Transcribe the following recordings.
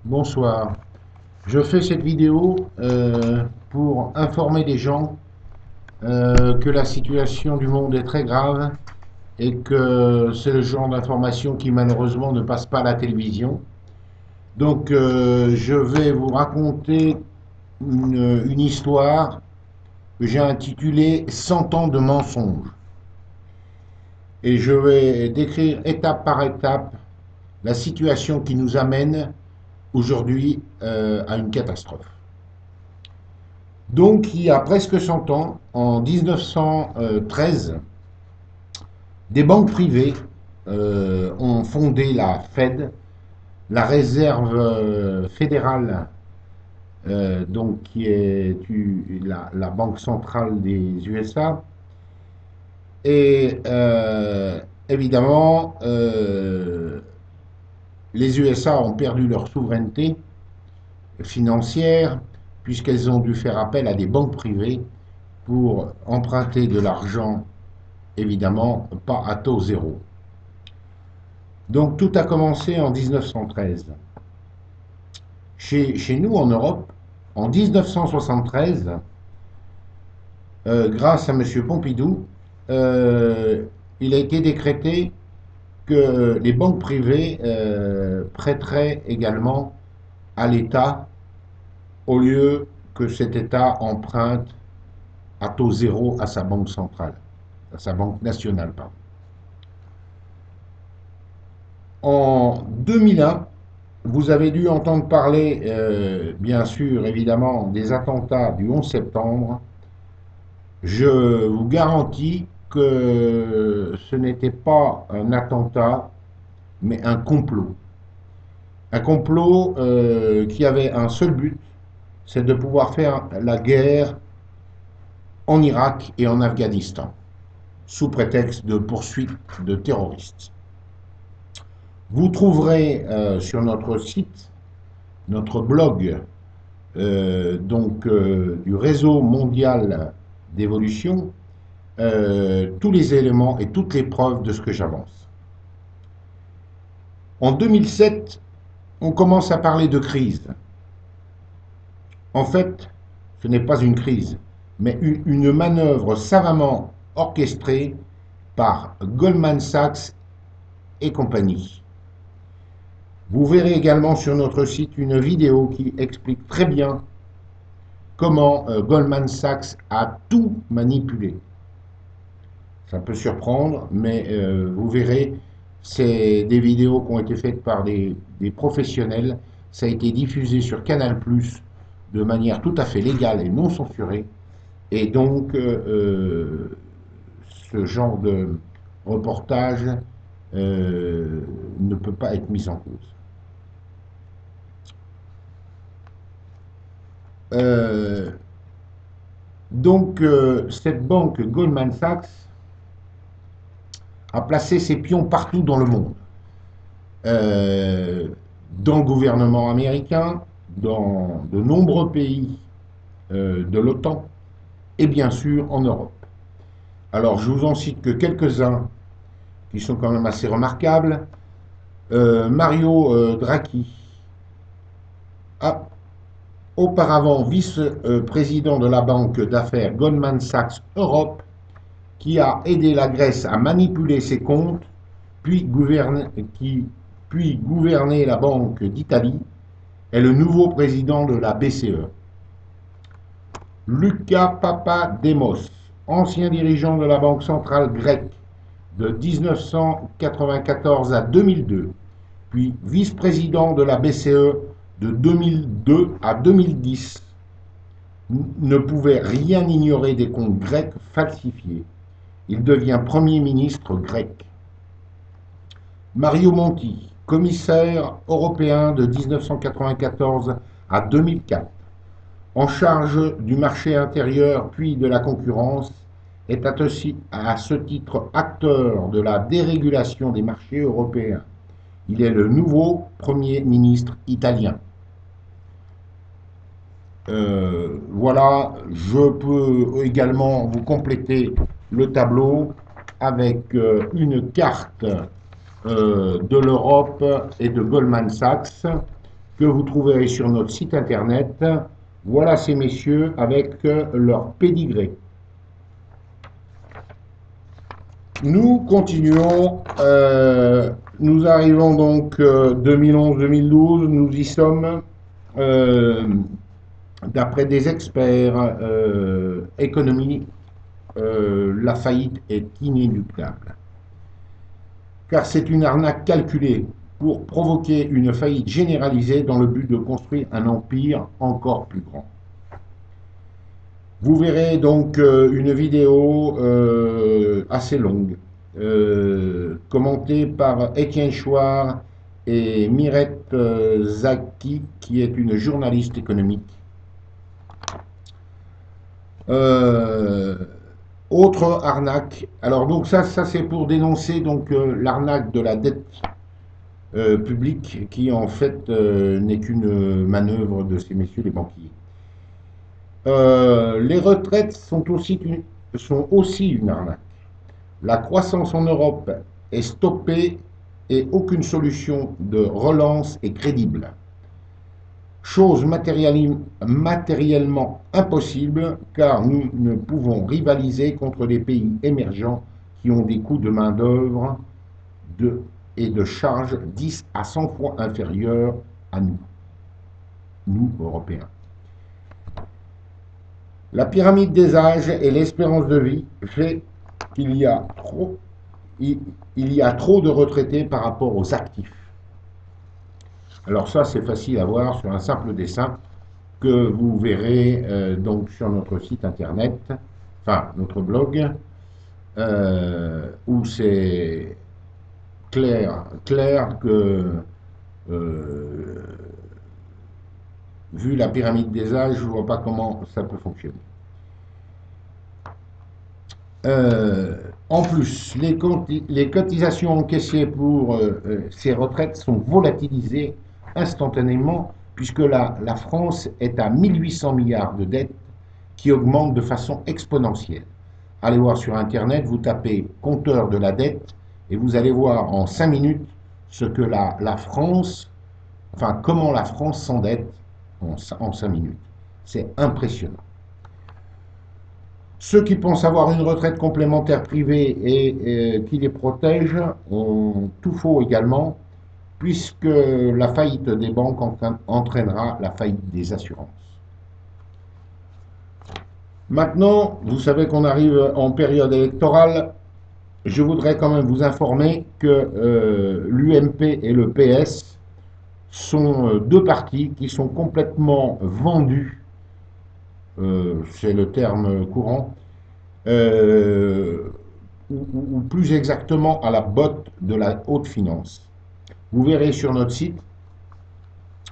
Bonsoir. Je fais cette vidéo pour informer les gens que la situation du monde est très grave et que c'est le genre d'information qui malheureusement ne passe pas à la télévision. Donc je vais vous raconter une histoire que j'ai intitulée 100 ans de mensonges. Et je vais décrire étape par étape la situation qui nous amène aujourd'hui à une catastrophe. Donc, il y a presque 100 ans, en 1913, des banques privées ont fondé la Fed, la réserve fédérale, donc qui est la banque centrale des USA. Et évidemment, les USA ont perdu leur souveraineté financière puisqu'elles ont dû faire appel à des banques privées pour emprunter de l'argent, évidemment, pas à taux zéro. Donc tout a commencé en 1913. Chez nous, en Europe, en 1973, grâce à M. Pompidou, il a été décrété que les banques privées prêteraient également à l'État au lieu que cet État emprunte à taux zéro à sa banque centrale, à sa banque nationale, pardon. En 2001, vous avez dû entendre parler, bien sûr, évidemment, des attentats du 11 septembre. Je vous garantis que ce n'était pas un attentat, mais un complot. Un complot qui avait un seul but, c'est de pouvoir faire la guerre en Irak et en Afghanistan, sous prétexte de poursuite de terroristes. Vous trouverez sur notre site, notre blog, du réseau mondial d'évolution, tous les éléments et toutes les preuves de ce que j'avance. En 2007, on commence à parler de crise. En fait, ce n'est pas une crise, mais une manœuvre savamment orchestrée par Goldman Sachs et compagnie. Vous verrez également sur notre site une vidéo qui explique très bien comment Goldman Sachs a tout manipulé. Ça peut surprendre, mais vous verrez, c'est des vidéos qui ont été faites par des professionnels. Ça a été diffusé sur Canal+, de manière tout à fait légale et non censurée. Et donc, ce genre de reportage ne peut pas être mis en cause. Euh, cette banque Goldman Sachs a placé ses pions partout dans le monde. Euh, dans le gouvernement américain, dans de nombreux pays de l'OTAN et bien sûr en Europe. Alors je vous en cite que quelques-uns qui sont quand même assez remarquables. Mario Draghi, auparavant vice-président de la banque d'affaires Goldman Sachs Europe, qui a aidé la Grèce à manipuler ses comptes, puis gouverner la Banque d'Italie, est le nouveau président de la BCE. Luka Papademos, ancien dirigeant de la Banque centrale grecque de 1994 à 2002, puis vice-président de la BCE de 2002 à 2010, ne pouvait rien ignorer des comptes grecs falsifiés. Il devient Premier ministre grec. Mario Monti, commissaire européen de 1994 à 2004, en charge du marché intérieur puis de la concurrence, est à ce titre acteur de la dérégulation des marchés européens. Il est le nouveau Premier ministre italien. Voilà, je peux également vous compléter le tableau avec une carte de l'Europe et de Goldman Sachs. que vous trouverez sur notre site internet. Voilà ces messieurs avec leur pédigré. Nous continuons, nous arrivons donc 2011-2012, nous y sommes. Euh, D'après des experts économiques, la faillite est inéluctable. Car c'est une arnaque calculée pour provoquer une faillite généralisée dans le but de construire un empire encore plus grand. Vous verrez donc une vidéo assez longue, commentée par Étienne Chouard et Mirette Zaki, qui est une journaliste économique. Euh, Autre arnaque. Alors donc ça c'est pour dénoncer donc l'arnaque de la dette publique qui en fait n'est qu'une manœuvre de ces messieurs les banquiers. Les retraites sont aussi une arnaque. La croissance en Europe est stoppée et aucune solution de relance est crédible. Chose matériellement impossible car nous ne pouvons rivaliser contre les pays émergents qui ont des coûts de main-d'œuvre et de charges 10 à 100 fois inférieurs à nous Européens. La pyramide des âges et l'espérance de vie fait qu'il y a trop, il y a trop de retraités par rapport aux actifs. Alors ça, c'est facile à voir sur un simple dessin que vous verrez donc sur notre site internet, enfin notre blog, où c'est clair que vu la pyramide des âges, je ne vois pas comment ça peut fonctionner. En plus, les cotisations encaissées pour ces retraites sont volatilisées instantanément, puisque la France est à 1800 milliards de dettes qui augmentent de façon exponentielle. Allez voir sur Internet, vous tapez compteur de la dette, et vous allez voir en 5 minutes ce que la France, enfin comment la France s'endette en 5 minutes. C'est impressionnant. Ceux qui pensent avoir une retraite complémentaire privée et qui les protège ont tout faux également, puisque la faillite des banques entraînera la faillite des assurances. Maintenant, vous savez qu'on arrive en période électorale. Je voudrais quand même vous informer que l'UMP et le PS sont deux partis qui sont complètement vendus, c'est le terme courant, ou plus exactement à la botte de la haute finance. Vous verrez sur notre site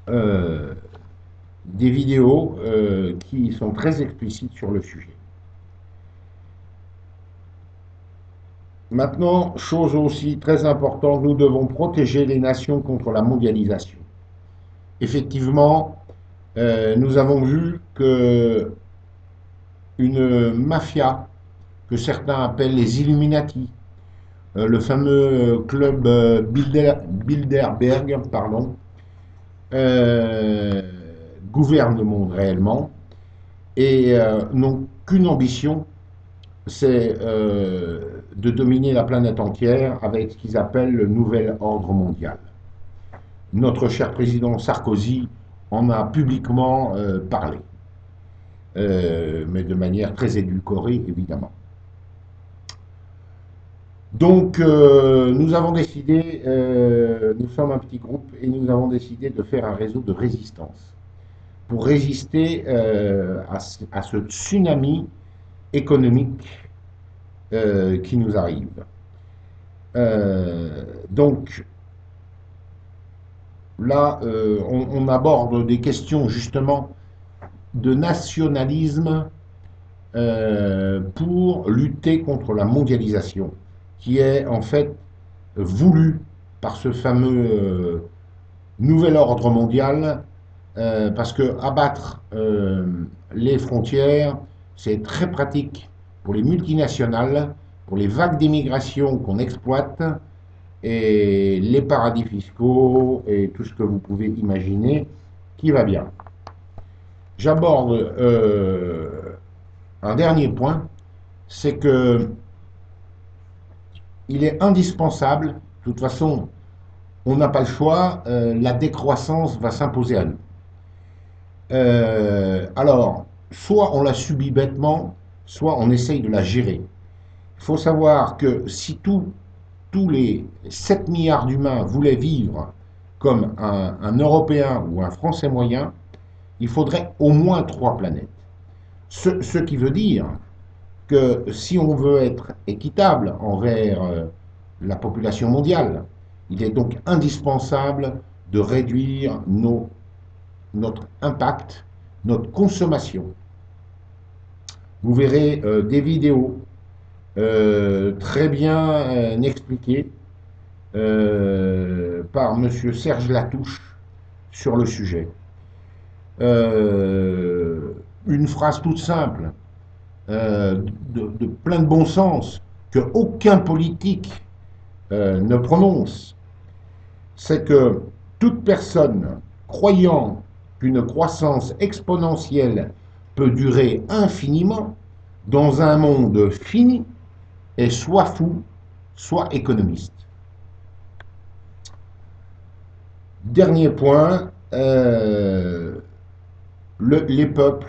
des vidéos qui sont très explicites sur le sujet. Maintenant, chose aussi très importante, nous devons protéger les nations contre la mondialisation. Effectivement, nous avons vu que une mafia que certains appellent les Illuminati, le fameux club Bilderberg, pardon, gouverne le monde réellement et n'ont qu'une ambition, c'est de dominer la planète entière avec ce qu'ils appellent le nouvel ordre mondial. Notre cher président Sarkozy en a publiquement parlé, mais de manière très édulcorée, évidemment. Donc, nous avons décidé, nous sommes un petit groupe, et nous avons décidé de faire un réseau de résistance pour résister à ce tsunami économique qui nous arrive. Donc, là, on aborde des questions justement de nationalisme pour lutter contre la mondialisation, qui est en fait voulu par ce fameux nouvel ordre mondial, parce que abattre les frontières, c'est très pratique pour les multinationales, pour les vagues d'immigration qu'on exploite, et les paradis fiscaux et tout ce que vous pouvez imaginer qui va bien. J'aborde un dernier point, c'est que il est indispensable, de toute façon, on n'a pas le choix, la décroissance va s'imposer à nous. Alors, soit on la subit bêtement, soit on essaye de la gérer. Il faut savoir que si tous les 7 milliards d'humains voulaient vivre comme un Européen ou un Français moyen, il faudrait au moins 3 planètes. Ce qui veut dire que si on veut être équitable envers la population mondiale, il est donc indispensable de réduire notre impact, notre consommation. Vous verrez des vidéos très bien expliquées par Monsieur Serge Latouche sur le sujet. Une phrase toute simple, de plein de bon sens, que aucun politique ne prononce, c'est que toute personne croyant qu'une croissance exponentielle peut durer infiniment dans un monde fini est soit fou, soit économiste. Dernier point, les peuples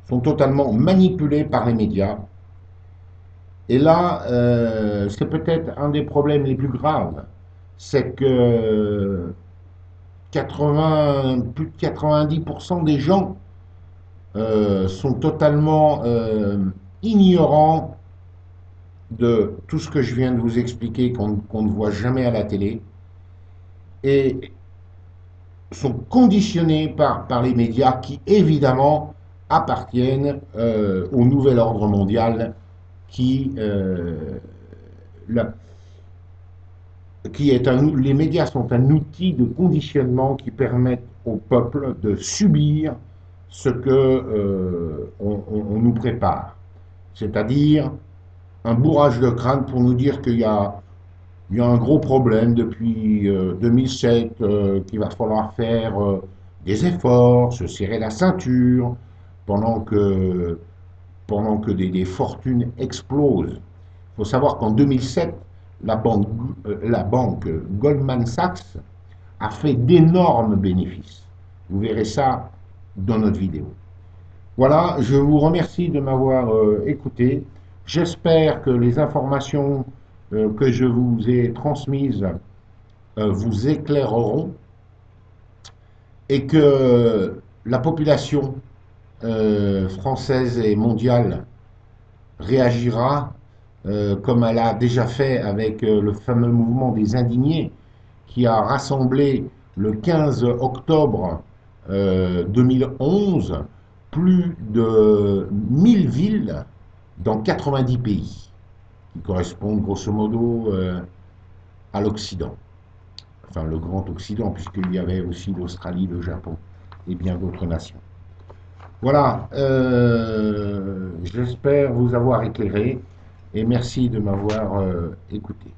sont totalement manipulés par les médias. Et là, c'est peut-être un des problèmes les plus graves, c'est que plus de 90% des gens sont totalement ignorants de tout ce que je viens de vous expliquer, qu'on ne voit jamais à la télé, et sont conditionnés par les médias qui, évidemment, appartiennent au nouvel ordre mondial qui, la, les médias sont un outil de conditionnement qui permet au peuple de subir ce que on nous prépare. C'est-à-dire un bourrage de crâne pour nous dire qu'il y a un gros problème depuis 2007, qu'il va falloir faire des efforts, se serrer la ceinture, pendant que, des fortunes explosent. Il faut savoir qu'en 2007, la banque Goldman Sachs a fait d'énormes bénéfices. Vous verrez ça dans notre vidéo. Voilà, je vous remercie de m'avoir écouté. J'espère que les informations que je vous ai transmises vous éclaireront et que la population française et mondiale réagira comme elle a déjà fait avec le fameux mouvement des indignés qui a rassemblé le 15 octobre 2011 plus de 1000 villes dans 90 pays, qui correspondent grosso modo à l'Occident, enfin le Grand Occident, puisqu'il y avait aussi l'Australie, le Japon et bien d'autres nations. Voilà, j'espère vous avoir éclairé et merci de m'avoir écouté.